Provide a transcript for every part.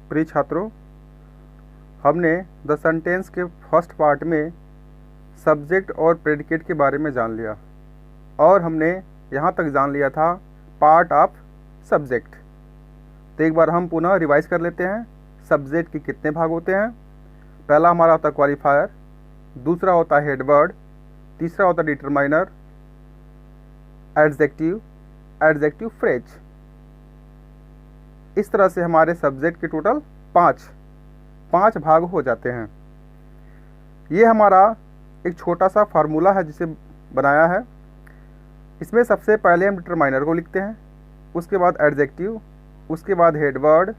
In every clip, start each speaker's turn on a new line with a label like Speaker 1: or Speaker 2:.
Speaker 1: प्रिय छात्रों, हमने द सेंटेंस के फर्स्ट पार्ट में सब्जेक्ट और प्रेडिकेट के बारे में जान लिया और हमने यहाँ तक जान लिया था पार्ट ऑफ सब्जेक्ट। तो एक बार हम पुनः रिवाइज कर लेते हैं। सब्जेक्ट के कितने भाग होते हैं? पहला हमारा होता है क्वालिफायर, दूसरा होता है हेडवर्ड, तीसरा होता है डिटरमाइनर, एडजेक्टिव, एडजेक्टिव फ्रेज। इस तरह से हमारे सब्जेक्ट के टोटल पाँच भाग हो जाते हैं। ये हमारा एक छोटा सा फार्मूला है जिसे बनाया है। इसमें सबसे पहले हम डिटरमाइनर को लिखते हैं, उसके बाद एडजेक्टिव, उसके बाद हेडवर्ड,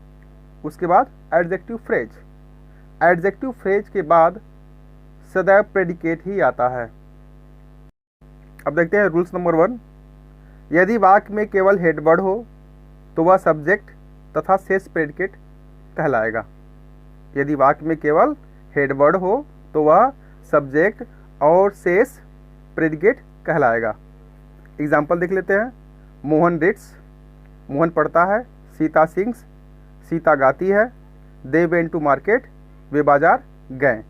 Speaker 1: उसके बाद एडजेक्टिव फ्रेज। एडजेक्टिव फ्रेज के बाद सदैव प्रेडिकेट ही आता है। अब देखते हैं रूल्स नंबर 1। यदि वाक्य में केवल हेडवर्ड हो तो वह सब्जेक्ट तथा शेष प्रेडिकेट कहलाएगा। यदि वाक्य में केवल हेडवर्ड हो तो वह सब्जेक्ट और शेष प्रेडिकेट कहलाएगा। एग्जाम्पल देख लेते हैं। मोहन रीड्स, मोहन पढ़ता है। सीता सिंग्स, सीता गाती है। दे वेंट टू मार्केट, वे बाजार गए।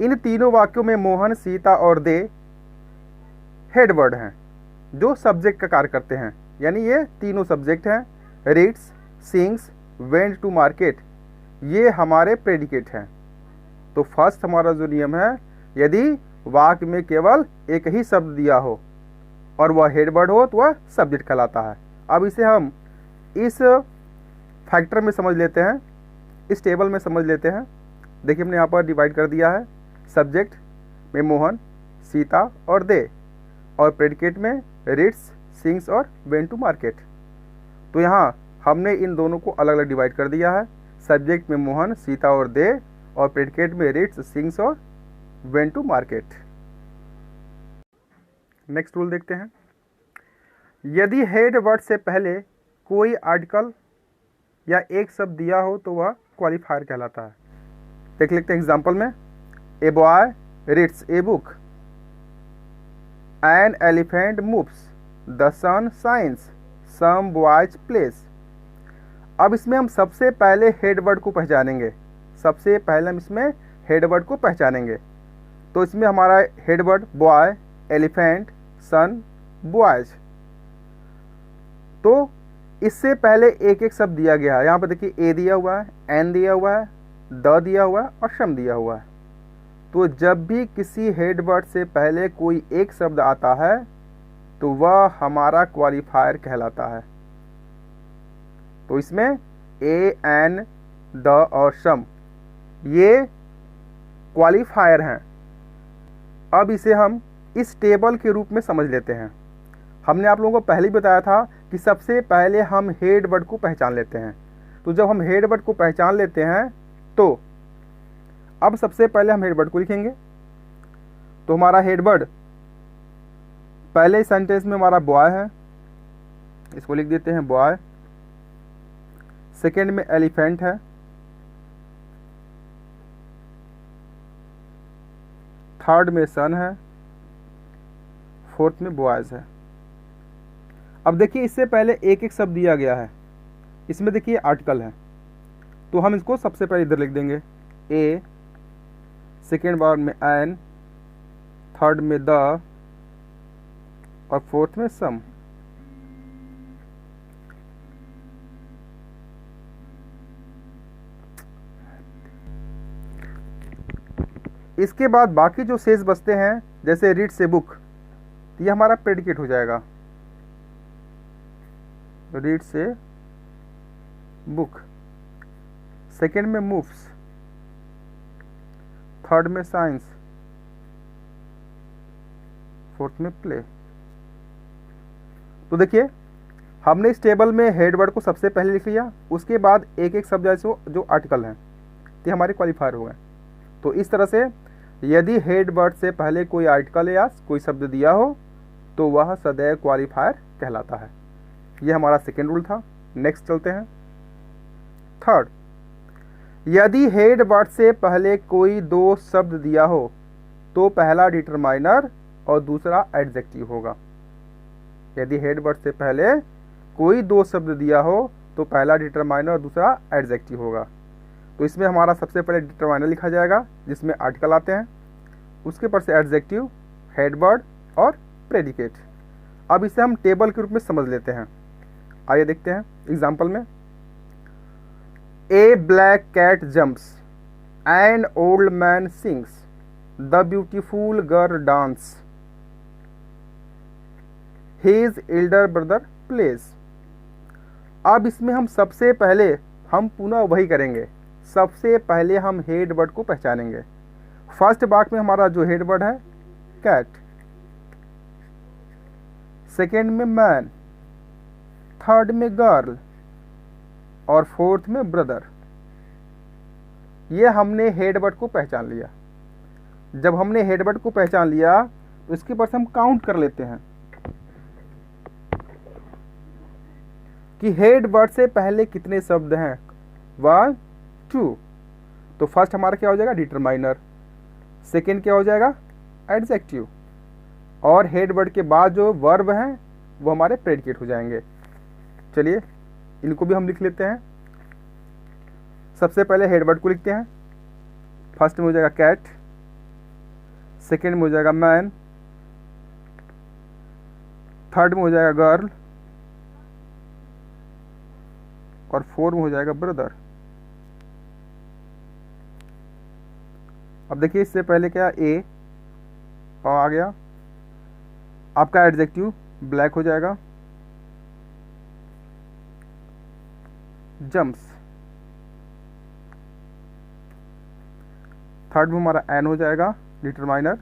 Speaker 1: इन तीनों वाक्यों में मोहन, सीता और दे हेडवर्ड हैं जो सब्जेक्ट का कार्य करते हैं, यानी ये तीनों सब्जेक्ट हैं। Reads, sings, went to market ये हमारे प्रेडिकेट हैं। तो फर्स्ट हमारा जो नियम है, यदि वाक्य में केवल एक ही शब्द दिया हो और वह हेडवर्ड हो तो वह सब्जेक्ट कहलाता है। अब इसे हम इस फैक्टर में समझ लेते हैं, इस टेबल में समझ लेते हैं। देखिए हमने यहाँ पर डिवाइड कर दिया है। सब्जेक्ट में मोहन, सीता और दे, और प्रेडिकेट में रीड्स, सिंग्स और वेंट टू मार्केट। तो यहाँ हमने इन दोनों को अलग अलग डिवाइड कर दिया है। सब्जेक्ट में मोहन, सीता और दे, और प्रेडिकेट में रीड्स, सिंग्स और went to market. Next rule देखते हैं। यदि हेड वर्ड से पहले कोई आर्टिकल या एक शब्द दिया हो तो वह क्वालिफायर कहलाता है। देख लेते हैं एग्जाम्पल में। A boy reads a book, an elephant moves, the sun shines, some boys plays. अब इसमें हम सबसे पहले हेड वर्ड को पहचानेंगे। सबसे पहले हम इसमें हेड वर्ड को पहचानेंगे। तो इसमें हमारा हेड वर्ड बॉय, एलिफेंट, सन, बॉयज। तो इससे पहले एक एक शब्द दिया गया है। यहाँ पर देखिए ए दिया हुआ है, एन दिया हुआ है, द दिया हुआ है और सम दिया हुआ है। तो जब भी किसी हेड वर्ड से पहले कोई एक शब्द आता है तो वह हमारा क्वालिफायर कहलाता है। तो इसमें ए, एन, द और सम ये क्वालिफायर हैं। अब इसे हम इस टेबल के रूप में समझ लेते हैं। हमने आप लोगों को पहले ही बताया था कि सबसे पहले हम हेड वर्ड को पहचान लेते हैं। तो जब हम हेड वर्ड को पहचान लेते हैं तो अब सबसे पहले हम हेड वर्ड को लिखेंगे। तो हमारा हेड वर्ड पहले सेंटेंस में हमारा बॉय है, इसको लिख देते हैं बॉय। सेकेंड में एलिफेंट है, थर्ड में सन है, फोर्थ में बॉयज है। अब देखिए इससे पहले एक एक शब्द दिया गया है। इसमें देखिए आर्टिकल है, तो हम इसको सबसे पहले इधर लिख देंगे ए, सेकेंड बार में एन, थर्ड में द और फोर्थ में सम। इसके बाद बाकी जो शेष बचते हैं जैसे रीड से बुक, तो ये हमारा प्रेडिकेट हो जाएगा। रीड से बुक, सेकेंड में मूव्स, थर्ड में साइंस, फोर्थ में प्ले। तो देखिए हमने इस टेबल में हेड वर्ड को सबसे पहले लिख लिया, उसके बाद एक एक शब्द जैसे जो आर्टिकल हैं ये हमारे क्वालिफायर हो गए। तो इस तरह से यदि हेड वर्ड से पहले कोई आर्टिकल या कोई शब्द दिया हो तो वह सदैव क्वालिफायर कहलाता है। ये हमारा सेकेंड रूल था। नेक्स्ट चलते हैं थर्ड। यदि हेड वर्ड से पहले कोई दो शब्द दिया हो तो पहला डिटरमाइनर और दूसरा एडजेक्टिव होगा। यदि हेड वर्ड से पहले कोई दो शब्द दिया हो तो पहला डिटरमाइनर और दूसरा एडजेक्टिव होगा। तो इसमें हमारा सबसे पहले डिटरमाइनर लिखा जाएगा जिसमें आर्टिकल आते हैं, उसके ऊपर से एडजेक्टिव, हेड वर्ड और प्रेडिकेट। अब इसे हम टेबल के रूप में समझ लेते हैं। आइए देखते हैं एग्जाम्पल में। A black cat jumps, an old man sings, the beautiful girl dance, his elder brother plays. अब इसमें हम सबसे पहले हम पुनः वही करेंगे, सबसे पहले हम हेड वर्ड को पहचानेंगे। फर्स्ट वाक्य में हमारा जो हेड वर्ड है कैट, सेकेंड में मैन, थर्ड में गर्ल और फोर्थ में ब्रदर। ये हमने हेड वर्ड को पहचान लिया। जब हमने हेड वर्ड को पहचान लिया तो इसके पर हम काउंट कर लेते हैं कि हेड वर्ड से पहले कितने शब्द हैं। 1 2। तो फर्स्ट हमारा क्या हो जाएगा डिटरमाइनर, सेकेंड क्या हो जाएगा एडजेक्टिव, और हेड वर्ड के बाद जो वर्ब हैं वो हमारे प्रेडिकेट हो जाएंगे। चलिए इनको भी हम लिख लेते हैं। सबसे पहले हेड वर्ड को लिखते हैं। फर्स्ट में हो जाएगा कैट, सेकेंड में हो जाएगा मैन, थर्ड में हो जाएगा गर्ल और फोर्थ में हो जाएगा ब्रदर। अब देखिए इससे पहले क्या ए और आ गया, आपका एडजेक्टिव ब्लैक हो जाएगा, जंप्स, थर्ड में हमारा एन हो जाएगा डिटरमाइनर,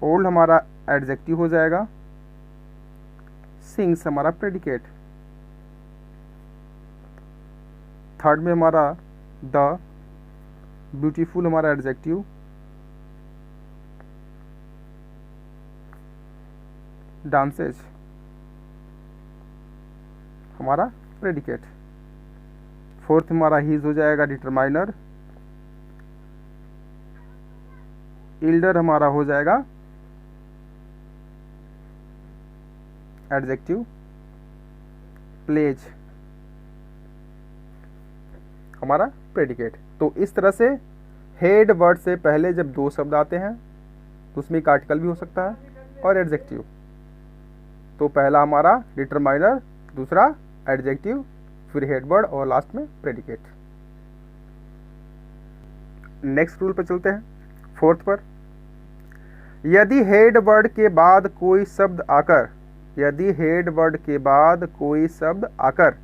Speaker 1: ओल्ड हमारा एडजेक्टिव हो जाएगा, सिंग्स हमारा प्रेडिकेट, थर्ड में हमारा द ब्यूटीफुल हमारा एडजेक्टिव, डांसेज हमारा प्रेडिकेट, फोर्थ हमारा हीज हो जाएगा डिटरमाइनर, एल्डर हमारा हो जाएगा एडजेक्टिव, प्लेज हमारा प्रेडिकेट। तो इस तरह से हेड वर्ड से पहले जब दो शब्द आते हैं तो उसमें एक आर्टिकल भी हो सकता है और एडजेक्टिव। तो पहला हमारा डिटरमाइनर, दूसरा एडजेक्टिव, फिर हेड वर्ड और लास्ट में प्रेडिकेट। नेक्स्ट रूल पर चलते हैं, फोर्थ पर। यदि हेड वर्ड के बाद कोई शब्द आकर, यदि हेड वर्ड के बाद कोई शब्द आकर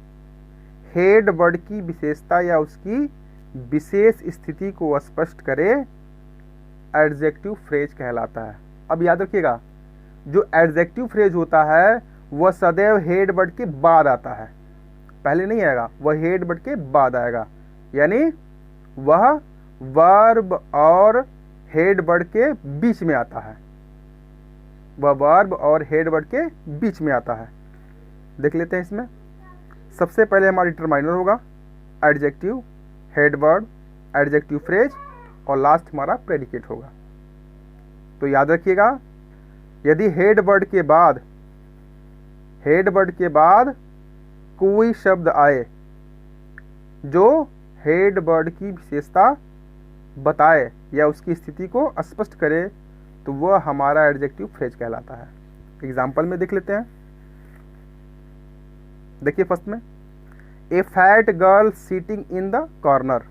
Speaker 1: हेड वर्ड की विशेषता या उसकी विशेष स्थिति को स्पष्ट करे, एडजेक्टिव फ्रेज कहलाता है। अब याद रखिएगा, जो एडजेक्टिव फ्रेज होता है वह सदैव हेड वर्ड के बाद आता है, पहले नहीं आएगा, वह हेड वर्ड के बाद आएगा। यानी वह वर्ब और हेड वर्ड के बीच में आता है, वह वर्ब और हेड वर्ड के बीच में आता है। देख लेते हैं इसमें। सबसे पहले हमारा डिटरमाइनर होगा adjective, head word, adjective phrase और लास्ट हमारा प्रेडिकेट होगा। तो याद रखिएगा, यदि हेड वर्ड के बाद कोई शब्द आए जो हेड वर्ड की विशेषता बताए या उसकी स्थिति को स्पष्ट करे, तो वह हमारा एडजेक्टिव फ्रेज कहलाता है। एग्जाम्पल में देख लेते हैं। देखिए फर्स्ट में, a fat girl sitting in the corner.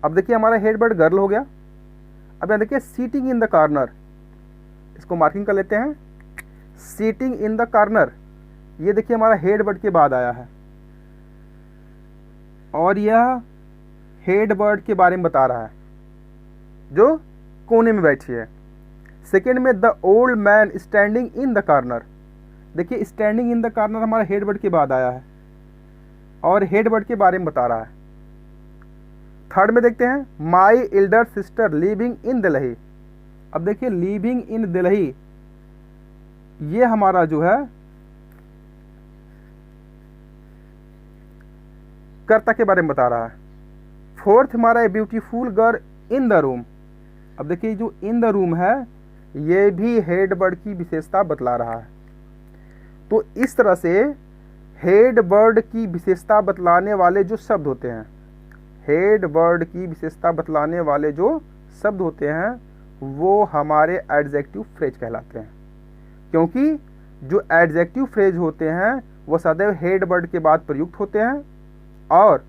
Speaker 1: अब देखिए हमारा हेड वर्ड गर्ल हो गया। अब यहाँ देखिए सीटिंग इन द कॉर्नर, इसको मार्किंग कर लेते हैं। सीटिंग इन द कॉर्नर, ये देखिए हमारा हेड वर्ड के बाद आया है और यह हेड वर्ड के बारे में बता रहा है जो कोने में बैठी है। सेकेंड में the old man standing in the corner, देखिए स्टैंडिंग इन द कॉर्नर हमारा हेड वर्ड के बाद आया है और हेड वर्ड के बारे में बता रहा है। थर्ड में देखते हैं, my elder sister living in Delhi. अब देखिए लिविंग इन दिल्ली, ये हमारा जो है कर्ता के बारे में बता रहा है। फोर्थ हमारा a beautiful girl in the room. अब देखिए जो इन द रूम है ये भी हेड वर्ड की विशेषता बतला रहा है। तो इस तरह से हेड वर्ड की विशेषता बतलाने वाले जो शब्द होते हैं, हेड वर्ड की विशेषता बतलाने वाले जो शब्द होते हैं वो हमारे एडजेक्टिव फ्रेज कहलाते हैं। क्योंकि जो एडजेक्टिव फ्रेज होते हैं वो सदैव हेड वर्ड के बाद प्रयुक्त होते हैं और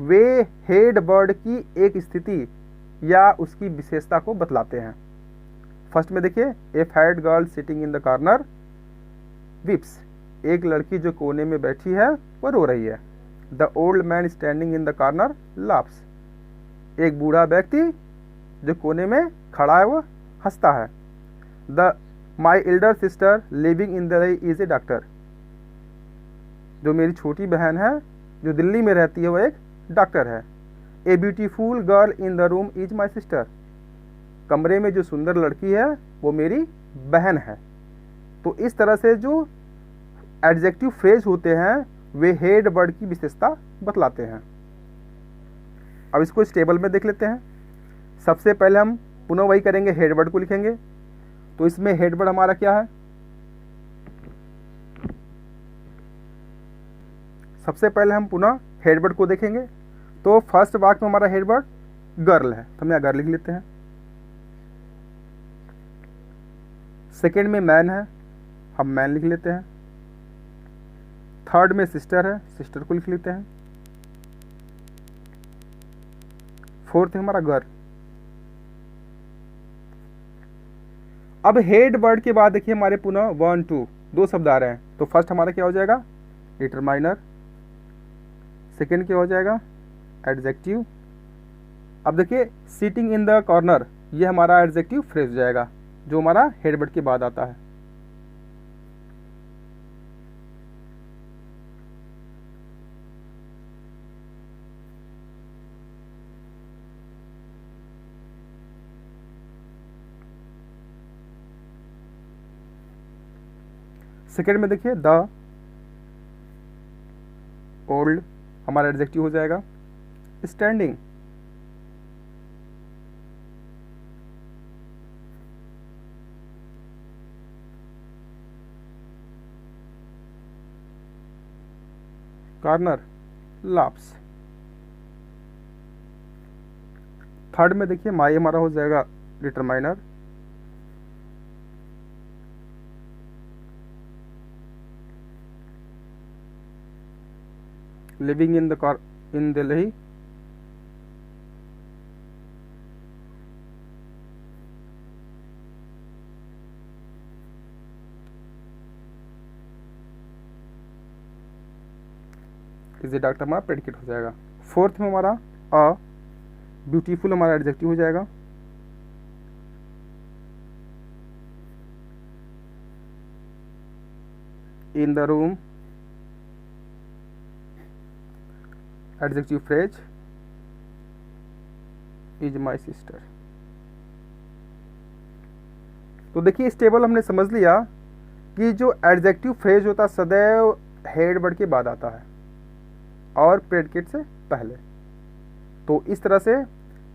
Speaker 1: वे हेड वर्ड की एक स्थिति या उसकी विशेषता को बतलाते हैं। फर्स्ट में देखिए, a fat girl sitting in the corner weeps, एक लड़की जो कोने में बैठी है वो रो रही है। The old man standing in the corner laughs, एक बूढ़ा व्यक्ति जो कोने में खड़ा है वो हंसता है। The my elder sister living in Delhi is a doctor, जो मेरी छोटी बहन है जो दिल्ली में रहती है वो एक डॉक्टर है। A beautiful girl in the room is my sister, कमरे में जो सुंदर लड़की है वो मेरी बहन है। तो इस तरह से जो एडजेक्टिव फ्रेज होते हैं वे हेड वर्ड की विशेषता बतलाते हैं। अब इसको इस टेबल में देख लेते हैं। सबसे पहले हम पुनः वही करेंगे, हेड वर्ड को लिखेंगे। तो इसमें हेड वर्ड हमारा क्या है, सबसे पहले हम पुनः हेड वर्ड को देखेंगे। तो फर्स्ट वाक्य में हमारा हेड वर्ड गर्ल है, तो हम यहाँ गर्ल लिख लेते हैं। सेकेंड में मैन है, हम मैन लिख लेते हैं। थर्ड में सिस्टर है, सिस्टर को लिख लेते हैं। फोर्थ है हमारा गर्ल। अब हेड वर्ड के बाद देखिए हमारे पुनः 1 2 दो शब्द आ रहे हैं। तो फर्स्ट हमारा क्या हो जाएगा, डिटरमाइनर। सेकेंड क्या हो जाएगा, एडजेक्टिव। अब देखिए सिटिंग इन द कॉर्नर, ये हमारा एडजेक्टिव फ्रेज हो जाएगा जो हमारा हेड वर्ड के बाद आता है। सेकेंड में देखिए द ओल्ड, हमारा एडजेक्टिव हो जाएगा। Standing, corner, laughs. थर्ड में देखिए माई हमारा हो जाएगा determiner. Living in Delhi, is a doctor हमारा प्रेडिकेट हो जाएगा। फोर्थ में हमारा अ ब्यूटीफुल हमारा एडजेक्टिव हो जाएगा। In the room adjective phrase is my sister. तो देखिए इस टेबल हमने समझ लिया कि जो एडजेक्टिव फ्रेज होता है सदैव हेड वर्ड के बाद आता है और प्रेडिकेट से पहले। तो इस तरह से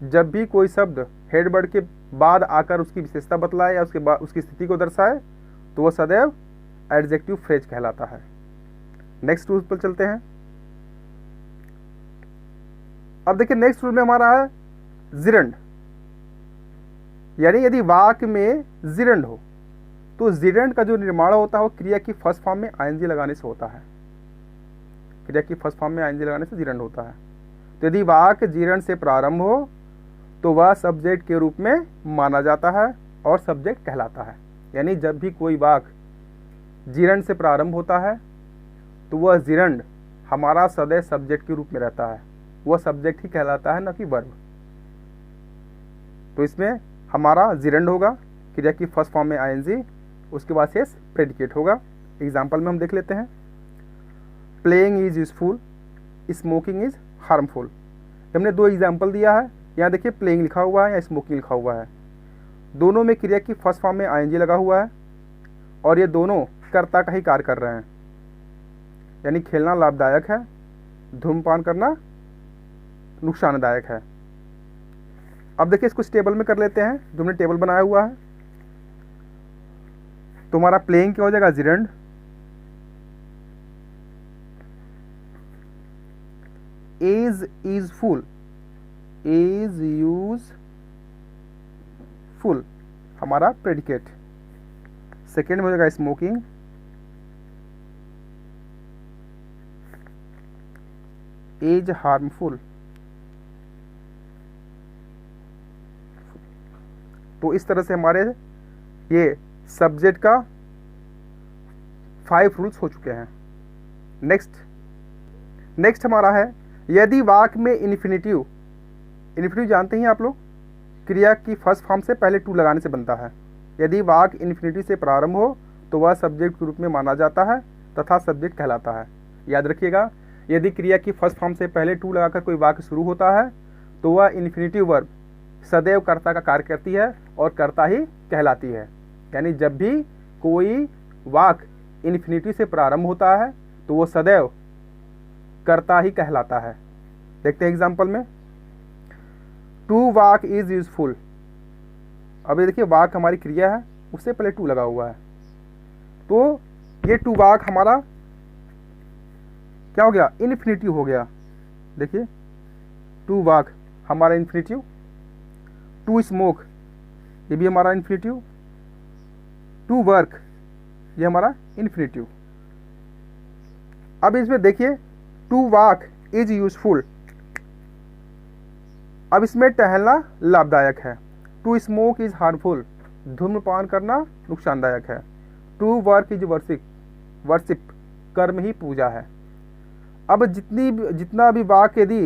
Speaker 1: जब भी कोई शब्द हेड वर्ड के बाद आकर उसकी विशेषता बतलाए या उसके बाद उसकी स्थिति को दर्शाए तो वह सदैव एडजेक्टिव फ्रेज कहलाता है। नेक्स्ट रूल पर चलते हैं। अब देखिए नेक्स्ट रूल में हमारा है जिरंड, यानी यदि वाक्य में जिरंड हो तो जिरंड का जो निर्माण होता है वो क्रिया की फर्स्ट फॉर्म में आईएनजी लगाने से होता है। क्रिया की फर्स्ट फॉर्म में आईएनजी लगाने से जिरंड होता है। तो यदि वाक्य जिरंड से प्रारंभ हो तो वह सब्जेक्ट के रूप में माना जाता है और सब्जेक्ट कहलाता है। यानी जब भी कोई वाक्य जिरंड से प्रारंभ होता है तो वह जिरंड हमारा सदैव सब्जेक्ट के रूप में रहता है, वह सब्जेक्ट ही कहलाता है, न कि वर्ब। तो इसमें हमारा जिरंड होगा, क्रिया की फर्स्ट फॉर्म में आईएनजी, उसके बाद शेष प्रेडिकेट होगा। एग्जाम्पल में हम देख लेते हैं। Playing is useful, smoking is harmful. हमने दो एग्जाम्पल दिया है, यहाँ देखिए प्लेइंग लिखा हुआ है या स्मोकिंग लिखा हुआ है। दोनों में क्रिया की फर्स्ट फॉर्म में आईएनजी लगा हुआ है और ये दोनों कर्ता का ही कार्य कर रहे हैं। यानी खेलना लाभदायक है, धूम्रपान करना नुकसानदायक है। अब देखिए इसको टेबल में कर लेते हैं जो हमने टेबल बनाया हुआ है। तो हमारा प्लेइंग क्या हो जाएगा, gerund. Is full, is use full हमारा प्रेडिकेट। सेकेंड में हो जाएगा स्मोकिंग, इज हार्मफुल। तो इस तरह से हमारे ये सब्जेक्ट का 5 रूल्स हो चुके हैं। नेक्स्ट हमारा है यदि वाक्य में इन्फिनिटिव, इन्फिनिटिव जानते हैं आप लोग, क्रिया की फर्स्ट फॉर्म से पहले टू लगाने से बनता है। यदि वाक्य इन्फिनिटिव से प्रारंभ हो तो वह सब्जेक्ट के रूप में माना जाता है तथा सब्जेक्ट कहलाता है। याद रखिएगा, यदि क्रिया की फर्स्ट फॉर्म से पहले टू लगाकर कोई वाक्य शुरू होता है तो वह इन्फिनिटिव वर्ब सदैव कर्ता का कार्य करती है और कर्ता ही कहलाती है। यानी जब भी कोई वाक्य इन्फिनिटिव से प्रारंभ होता है तो वो सदैव कर्ता ही कहलाता है। देखते हैं एग्जाम्पल में, टू वाक इज यूजफुल। अब ये देखिए वाक हमारी क्रिया है, उससे पहले टू लगा हुआ है, तो ये टू वाक हमारा क्या हो गया, इन्फिनिटिव हो गया। देखिए टू वाक हमारा इन्फिनिटिव, टू स्मोक ये भी हमारा इन्फिनिटिव, टू वर्क ये हमारा इन्फिनिटिव। अब इसमें देखिए टू वाक इज यूजफुल, अब इसमें टहलना लाभदायक है। टू स्मोक इज हार्मफुल, धूम्रपान करना नुकसानदायक है। टू वर्क इज वर्शिप, कर्म ही पूजा है। अब जितना भी वाक्य यदि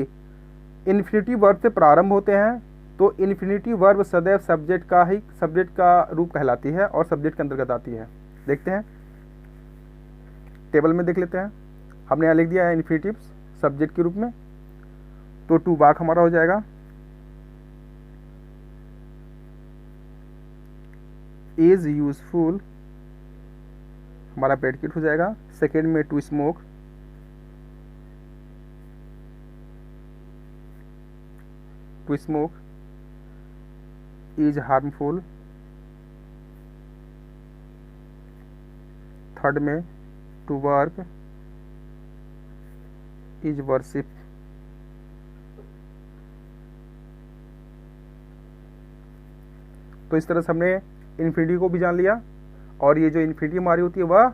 Speaker 1: इन्फिनिटिव वर्ब से प्रारंभ होते हैं तो इन्फिनिटिव वर्ब सदैव सब्जेक्ट का रूप कहलाती है और सब्जेक्ट के अंतर्गत आती है। देखते हैं टेबल में, देख लेते हैं। हमने यहाँ लिख दिया है इन्फिनिटिव सब्जेक्ट के रूप में, तो टू वाक हमारा हो जाएगा इज यूजफुल, हमारा प्रेडिकेट हो जाएगा। सेकेंड में to smoke, to smoke is harmful. Third में टू वर्क इज वर्शिप। तो इस तरह से हमने इन्फिनिटिव को भी जान लिया, और ये जो इन्फिनिटिव हमारी होती है वह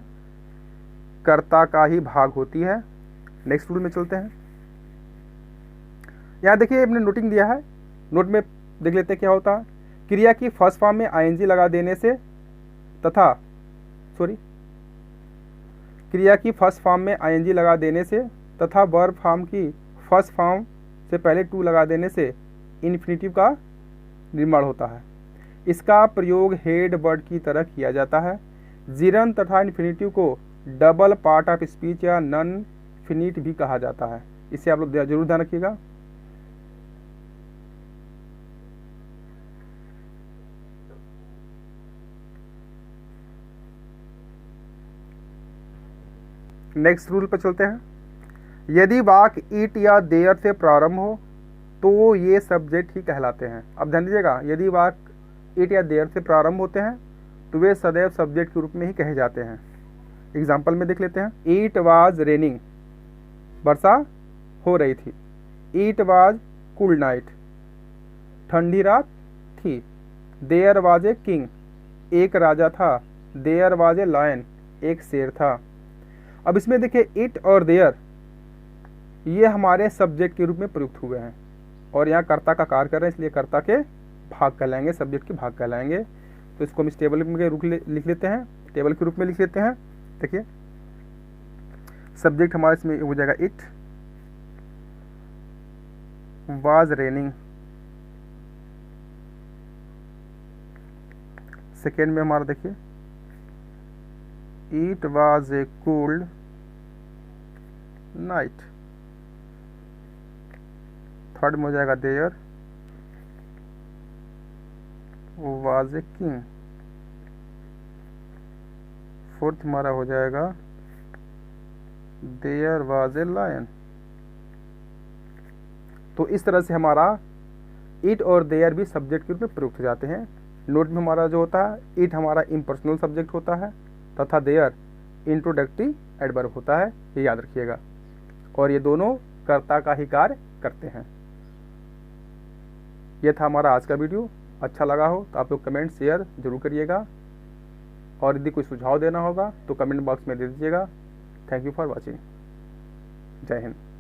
Speaker 1: कर्ता का ही भाग होती है। नेक्स्ट रूल में चलते हैं। यहाँ देखिए हमने नोटिंग दिया है, नोट में देख लेते हैं क्या होता है। क्रिया की फर्स्ट फॉर्म में आईएनजी लगा देने से तथा क्रिया की फर्स्ट फॉर्म में आईएनजी लगा देने से तथा वर्ब फॉर्म की फर्स्ट फॉर्म से पहले टू लगा देने से इन्फिनिटिव का निर्माण होता है। इसका प्रयोग हेड वर्ड की तरह किया जाता है। जिरन तथा इन्फिनिटिव को डबल पार्ट ऑफ स्पीच या नॉन फिनिट भी कहा जाता है। इसे आप लोग जरूर ध्यान रखिएगा। नेक्स्ट रूल पर चलते हैं। यदि वाक्य इट या देयर से प्रारंभ हो तो ये सब्जेक्ट ही कहलाते हैं। अब ध्यान दीजिएगा, यदि वाक्य इट या देयर से प्रारंभ होते हैं तो वे सदैव सब्जेक्ट के रूप में ही कहे जाते हैं। एग्जाम्पल में देख लेते हैं। इट वाज रेनिंग, वर्षा हो रही थी। इट वाज कूल नाइट, ठंडी रात थी। देयर वाज ए किंग, एक राजा था। देयर वाज ए लायन, एक शेर था। अब इसमें देखिए इट और देयर ये हमारे सब्जेक्ट के रूप में प्रयुक्त हुए हैं और यहाँ कर्ता का कार्य कर रहे हैं, इसलिए कर्ता के भाग कहलाएंगे, सब्जेक्ट के भाग कहलाएंगे। तो इसको हम इस टेबल में लिख लेते हैं, टेबल के रूप में लिख लेते हैं। देखिए सब्जेक्ट हमारे इसमें हो जाएगा इट वाज रेनिंग। सेकेंड में हमारा देखिए it was a cold night. Third में हो जाएगा there was a king. Fourth हमारा हो जाएगा देयर वाज ए लायन। तो इस तरह से हमारा इट और देयर भी सब्जेक्ट के रूप में प्रयुक्त हो जाते हैं। नोट में हमारा जो होता है, इट हमारा इम्पर्सनल सब्जेक्ट होता है तथा देयर इंट्रोडक्टरी एडवर्ब होता है, ये याद रखिएगा। और ये दोनों कर्ता का ही कार्य करते हैं। ये था हमारा आज का वीडियो। अच्छा लगा हो तो आप लोग कमेंट शेयर जरूर करिएगा, और यदि कोई सुझाव देना होगा तो कमेंट बॉक्स में दे दीजिएगा। Thank you for watching. जय हिंद।